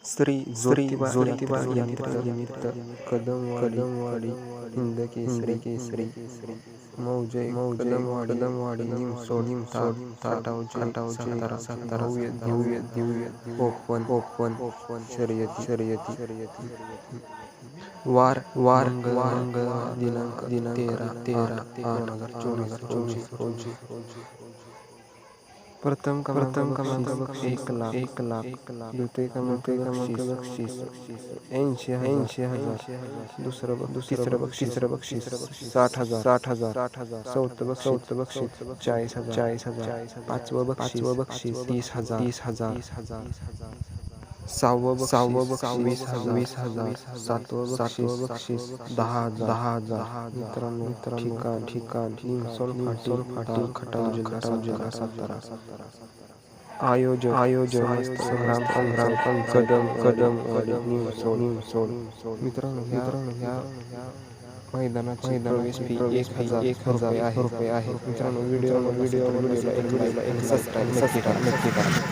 श्री ज्योतिबा यात्रेनिमित्त कदमवाडी हिंदकेसरी मौजे कदमवाडी निमसोड खटावचे सातारा भव्य ओपन शर्यती वार मंगळवार दिनांक 13/8/2024 रोजी प्रथम क्रमांक बक्षीस 1,00,000 द्वितीय क्रमांक बक्षीस 80,000 तिसरं बक्षीस 60,000 चौथं बक्षीस 40,000 पाचवं बक्षीस 30,000 सहावं बक्षीस 20,000 सातवं बक्षीस 10,000 मित्रांनो ठिकाण निमसोड फाटी खटाव जिल्हा सातारा आयोजक संग्राम कदमवाडी निमसोड मित्रांनो ह्या मैदानाची प्रवेश फी 1,000 रुपये आहे मित्रांनो व्हिडिओ आवडला असेल तर व्हिडिओला एक सबस्क्राईब नक्की करा